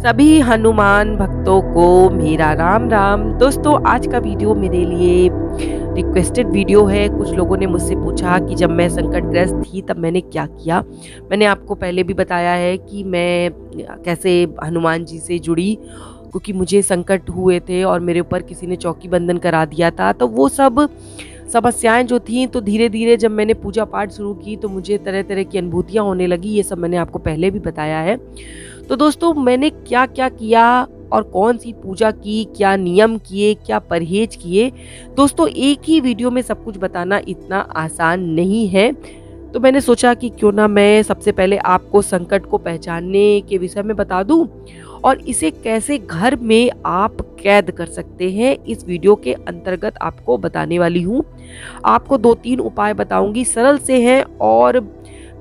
सभी हनुमान भक्तों को मेरा राम राम। दोस्तों, आज का वीडियो मेरे लिए रिक्वेस्टेड वीडियो है। कुछ लोगों ने मुझसे पूछा कि जब मैं संकटग्रस्त थी तब मैंने क्या किया। मैंने आपको पहले भी बताया है कि मैं कैसे हनुमान जी से जुड़ी, क्योंकि मुझे संकट हुए थे और मेरे ऊपर किसी ने चौकी बंधन करा दिया था। तो वो सब समस्याएं जो थी, तो धीरे धीरे जब मैंने पूजा पाठ शुरू की तो मुझे तरह तरह की अनुभूतियां होने लगी। ये सब मैंने आपको पहले भी बताया है। तो दोस्तों, मैंने क्या क्या किया और कौन सी पूजा की, क्या नियम किए, क्या परहेज किए, दोस्तों एक ही वीडियो में सब कुछ बताना इतना आसान नहीं है। तो मैंने सोचा कि क्यों ना मैं सबसे पहले आपको संकट को पहचानने के विषय में बता दूं और इसे कैसे घर में आप कैद कर सकते हैं, इस वीडियो के अंतर्गत आपको बताने वाली हूं। आपको 2-3 उपाय बताऊंगी, सरल से हैं और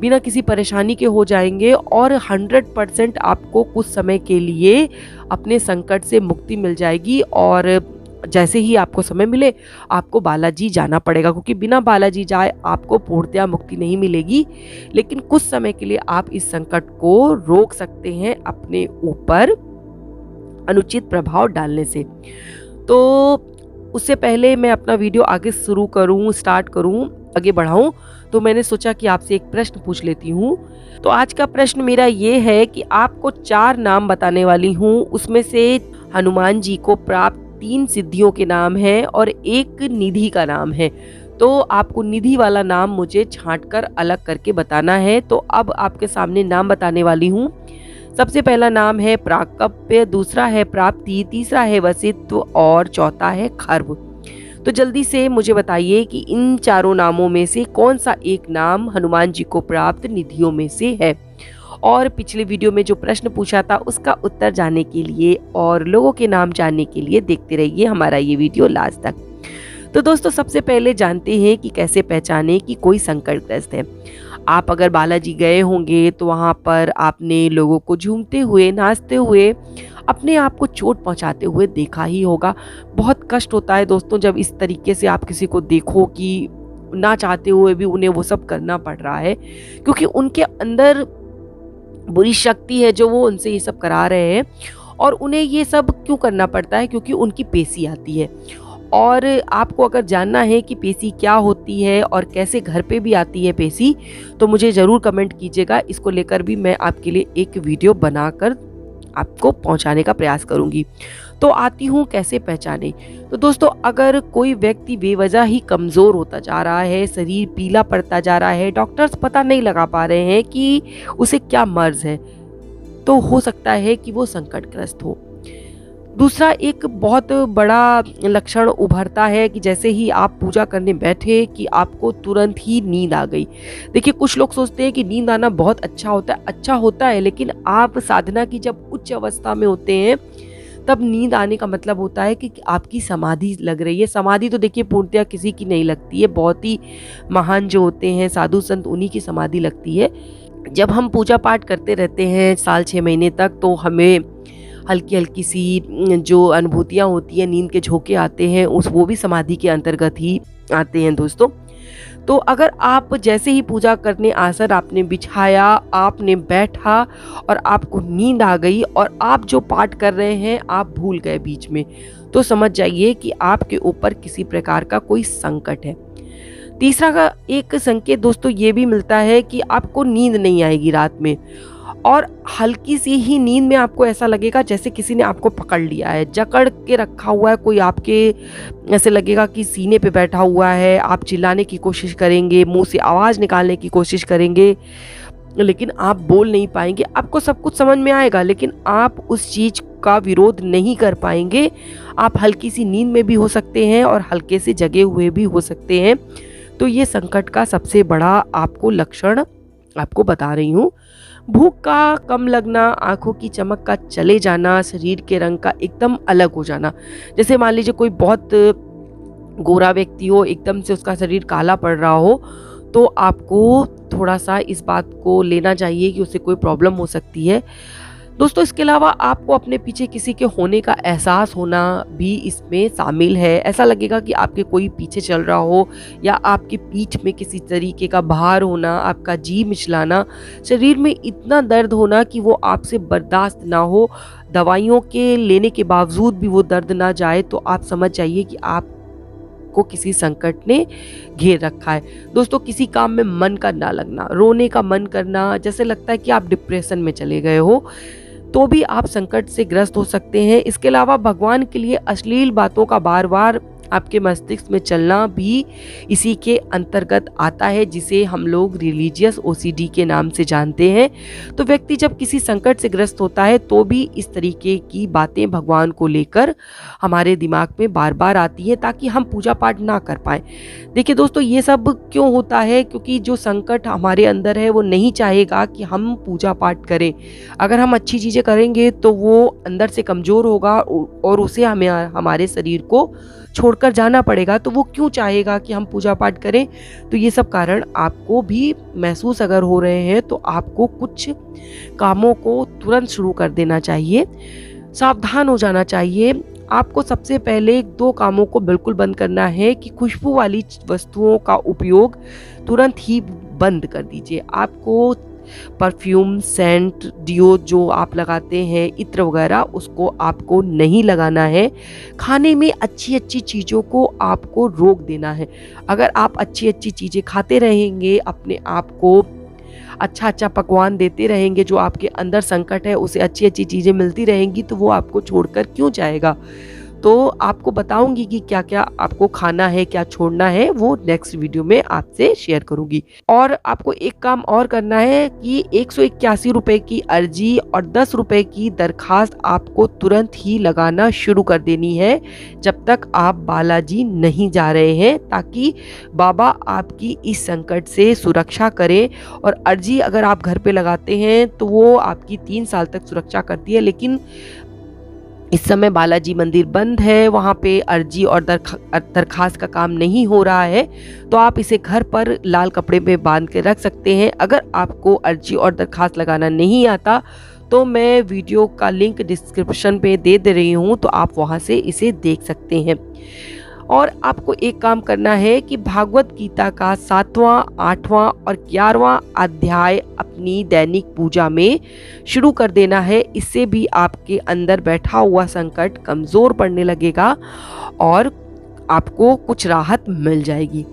बिना किसी परेशानी के हो जाएंगे और 100% आपको कुछ समय के लिए अपने संकट से मुक्ति मिल जाएगी। और जैसे ही आपको समय मिले आपको बालाजी जाना पड़ेगा, क्योंकि बिना बालाजी जाए आपको पूर्णतया मुक्ति नहीं मिलेगी। लेकिन कुछ समय के लिए आप इस संकट को रोक सकते हैं अपने ऊपर अनुचित प्रभाव डालने से। तो उससे पहले मैं अपना वीडियो आगे स्टार्ट करूं, आगे बढ़ाऊं, तो मैंने सोचा कि आपसे एक प्रश्न पूछ लेती हूं। तो आज का प्रश्न मेरा ये है कि आपको 4 नाम बताने वाली हूं, उसमें से हनुमान जी को प्राप्त 3 सिद्धियों के नाम हैं और एक निधि का नाम है। तो आपको निधि वाला नाम मुझे छांटकर अलग करके बताना है। तो अब आपके सामने नाम बताने वाली हूँ। सबसे पहला नाम है प्राकप्य, दूसरा है प्राप्ति, तीसरा है वसित्व और चौथा है खर्व। तो जल्दी से मुझे बताइए कि इन चारों नामों में से कौन सा एक नाम हनुमान जी को प्राप्त निधियों में से है। और पिछले वीडियो में जो प्रश्न पूछा था उसका उत्तर जानने के लिए और लोगों के नाम जानने के लिए देखते रहिए हमारा ये वीडियो लास्ट तक। तो दोस्तों, सबसे पहले जानते हैं कि कैसे पहचाने कि कोई संकटग्रस्त है। आप अगर बालाजी गए होंगे तो वहाँ पर आपने लोगों को झूमते हुए, नाचते हुए, अपने आप को चोट पहुँचाते हुए देखा ही होगा। बहुत कष्ट होता है दोस्तों जब इस तरीके से आप किसी को देखो कि ना चाहते हुए भी उन्हें वो सब करना पड़ रहा है, क्योंकि उनके अंदर बुरी शक्ति है जो वो उनसे ये सब करा रहे हैं। और उन्हें ये सब क्यों करना पड़ता है? क्योंकि उनकी पेशी आती है। और आपको अगर जानना है कि पेशी क्या होती है और कैसे घर पे भी आती है पेशी, तो मुझे ज़रूर कमेंट कीजिएगा। इसको लेकर भी मैं आपके लिए एक वीडियो बनाकर आपको पहुंचाने का प्रयास करूंगी। तो आती हूँ कैसे पहचाने। तो दोस्तों, अगर कोई व्यक्ति बेवजह ही कमज़ोर होता जा रहा है, शरीर पीला पड़ता जा रहा है, डॉक्टर्स पता नहीं लगा पा रहे हैं कि उसे क्या मर्ज है, तो हो सकता है कि वो संकटग्रस्त हो। दूसरा एक बहुत बड़ा लक्षण उभरता है कि जैसे ही आप पूजा करने बैठे कि आपको तुरंत ही नींद आ गई। देखिए, कुछ लोग सोचते हैं कि नींद आना बहुत अच्छा होता है, लेकिन आप साधना की जब उच्च अवस्था में होते हैं तब नींद आने का मतलब होता है कि आपकी समाधि लग रही है। समाधि तो देखिए पूर्णतया किसी की नहीं लगती है, बहुत ही महान जो होते हैं साधु संत, उन्हीं की समाधि लगती है। जब हम पूजा पाठ करते रहते हैं साल 6 महीने तक, तो हमें हल्की हल्की सी जो अनुभूतियाँ होती हैं, नींद के झोंके आते हैं, वो भी समाधि के अंतर्गत ही आते हैं दोस्तों। तो अगर आप जैसे ही पूजा करने आसन आपने बिछाया, आपने बैठा और आपको नींद आ गई और आप जो पाठ कर रहे हैं आप भूल गए बीच में, तो समझ जाइए कि आपके ऊपर किसी प्रकार का कोई संकट है। तीसरा का एक संकेत दोस्तों ये भी मिलता है कि आपको नींद नहीं आएगी रात में, और हल्की सी ही नींद में आपको ऐसा लगेगा जैसे किसी ने आपको पकड़ लिया है, जकड़ के रखा हुआ है कोई आपके, ऐसे लगेगा कि सीने पे बैठा हुआ है। आप चिल्लाने की कोशिश करेंगे, मुंह से आवाज़ निकालने की कोशिश करेंगे, लेकिन आप बोल नहीं पाएंगे। आपको सब कुछ समझ में आएगा, लेकिन आप उस चीज़ का विरोध नहीं कर पाएंगे। आप हल्की सी नींद में भी हो सकते हैं और हल्के से जगे हुए भी हो सकते हैं। तो ये संकट का सबसे बड़ा आपको लक्षण आपको बता रही हूँ। भूख का कम लगना, आंखों की चमक का चले जाना, शरीर के रंग का एकदम अलग हो जाना। जैसे मान लीजिए कोई बहुत गोरा व्यक्ति हो, एकदम से उसका शरीर काला पड़ रहा हो, तो आपको थोड़ा सा इस बात को लेना चाहिए कि उसे कोई प्रॉब्लम हो सकती है। दोस्तों इसके अलावा आपको अपने पीछे किसी के होने का एहसास होना भी इसमें शामिल है। ऐसा लगेगा कि आपके कोई पीछे चल रहा हो या आपकी पीठ में किसी तरीके का भार होना, आपका जी मिचलाना, शरीर में इतना दर्द होना कि वो आपसे बर्दाश्त ना हो, दवाइयों के लेने के बावजूद भी वो दर्द ना जाए, तो आप समझ जाइए कि आप को किसी संकट ने घेर रखा है। दोस्तों किसी काम में मन का ना लगना, रोने का मन करना, जैसे लगता है कि आप डिप्रेशन में चले गए हो, तो भी आप संकट से ग्रस्त हो सकते हैं। इसके अलावा भगवान के लिए अश्लील बातों का बार बार आपके मस्तिष्क में चलना भी इसी के अंतर्गत आता है, जिसे हम लोग रिलीजियस ओसीडी के नाम से जानते हैं। तो व्यक्ति जब किसी संकट से ग्रस्त होता है तो भी इस तरीके की बातें भगवान को लेकर हमारे दिमाग में बार बार आती हैं ताकि हम पूजा पाठ ना कर पाएं। देखिए दोस्तों ये सब क्यों होता है, क्योंकि जो संकट हमारे अंदर है वो नहीं चाहेगा कि हम पूजा पाठ करें। अगर हम अच्छी चीज़ें करेंगे तो वो अंदर से कमज़ोर होगा और उसे हमें हमारे शरीर को छोड़कर जाना पड़ेगा, तो वो क्यों चाहेगा कि हम पूजा पाठ करें। तो ये सब कारण आपको भी महसूस अगर हो रहे हैं तो आपको कुछ कामों को तुरंत शुरू कर देना चाहिए, सावधान हो जाना चाहिए। आपको सबसे पहले 2 कामों को बिल्कुल बंद करना है कि खुशबू वाली वस्तुओं का उपयोग तुरंत ही बंद कर दीजिए। आपको परफ्यूम, सेंट, डियो जो आप लगाते हैं, इत्र वगैरह, उसको आपको नहीं लगाना है। खाने में अच्छी अच्छी चीज़ों को आपको रोक देना है। अगर आप अच्छी अच्छी चीज़ें खाते रहेंगे, अपने आप को अच्छा अच्छा पकवान देते रहेंगे, जो आपके अंदर संकट है उसे अच्छी अच्छी चीज़ें मिलती रहेंगी, तो वो आपको छोड़कर क्यों जाएगा। तो आपको बताऊंगी कि क्या क्या आपको खाना है, क्या छोड़ना है, वो नेक्स्ट वीडियो में आपसे शेयर करूंगी। और आपको एक काम और करना है कि 181 रुपये की अर्जी और 10 रुपये की दरखास्त आपको तुरंत ही लगाना शुरू कर देनी है जब तक आप बालाजी नहीं जा रहे हैं, ताकि बाबा आपकी इस संकट से सुरक्षा करें। और अर्जी अगर आप घर पे लगाते हैं तो वो आपकी 3 साल तक सुरक्षा करती है, लेकिन इस समय बालाजी मंदिर बंद है, वहाँ पे अर्जी और दरखास्त का काम नहीं हो रहा है, तो आप इसे घर पर लाल कपड़े में बांध के रख सकते हैं। अगर आपको अर्जी और दरखास्त लगाना नहीं आता तो मैं वीडियो का लिंक डिस्क्रिप्शन पे दे रही हूँ, तो आप वहाँ से इसे देख सकते हैं। और आपको एक काम करना है कि भागवत गीता का 7वां, 8वां और 11वां अध्याय अपनी दैनिक पूजा में शुरू कर देना है। इससे भी आपके अंदर बैठा हुआ संकट कमज़ोर पड़ने लगेगा और आपको कुछ राहत मिल जाएगी।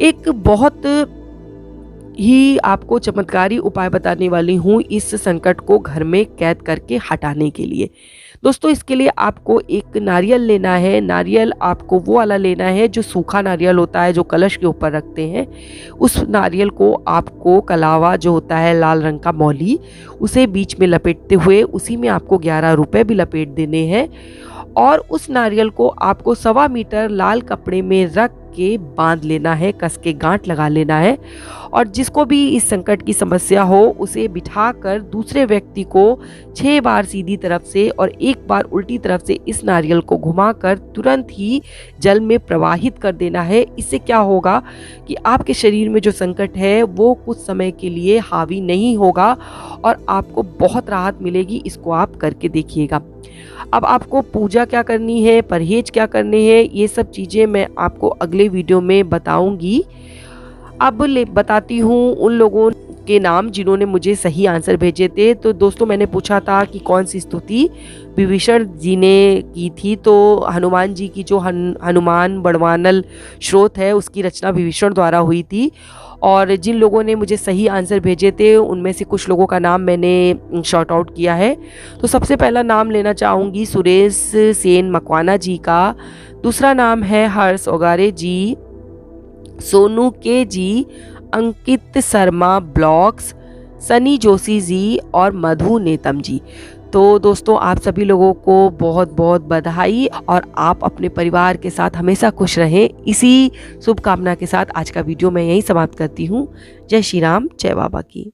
एक बहुत ही आपको चमत्कारी उपाय बताने वाली हूँ इस संकट को घर में कैद करके हटाने के लिए। दोस्तों इसके लिए आपको एक नारियल लेना है। नारियल आपको वो वाला लेना है जो सूखा नारियल होता है, जो कलश के ऊपर रखते हैं। उस नारियल को आपको कलावा जो होता है लाल रंग का मौली, उसे बीच में लपेटते हुए उसी में आपको 11 रुपए भी लपेट देने हैं। और उस नारियल को आपको 1.25 मीटर लाल कपड़े में रख के बांध लेना है, कस के गांठ लगा लेना है। और जिसको भी इस संकट की समस्या हो उसे बिठाकर दूसरे व्यक्ति को 6 बार सीधी तरफ से और 1 बार उल्टी तरफ से इस नारियल को घुमाकर तुरंत ही जल में प्रवाहित कर देना है। इससे क्या होगा कि आपके शरीर में जो संकट है वो कुछ समय के लिए हावी नहीं होगा और आपको बहुत राहत मिलेगी। इसको आप करके देखिएगा। अब आपको पूजा क्या करनी है, परहेज क्या करने हैं, ये सब चीज़ें मैं आपको अगले वीडियो में बताऊंगी। अब बताती हूँ उन लोगों के नाम जिन्होंने मुझे सही आंसर भेजे थे। तो दोस्तों मैंने पूछा था कि कौन सी स्तुति विभीषण जी ने की थी, तो हनुमान जी की जो हनुमान बड़वानल श्रोत है उसकी रचना विभीषण द्वारा हुई थी। और जिन लोगों ने मुझे सही आंसर भेजे थे उनमें से कुछ लोगों का नाम मैंने शॉर्ट आउट किया है। तो सबसे पहला नाम लेना चाहूँगी सुरेश सेन मकवाना जी का। दूसरा नाम है हर्ष ओगारे जी, सोनू के जी, अंकित शर्मा ब्लॉग्स, सनी जोशी जी और मधु नेतम जी। तो दोस्तों आप सभी लोगों को बहुत बहुत बधाई और आप अपने परिवार के साथ हमेशा खुश रहें। इसी शुभकामना के साथ आज का वीडियो मैं यहीं समाप्त करती हूँ। जय श्री राम, जय बाबा की।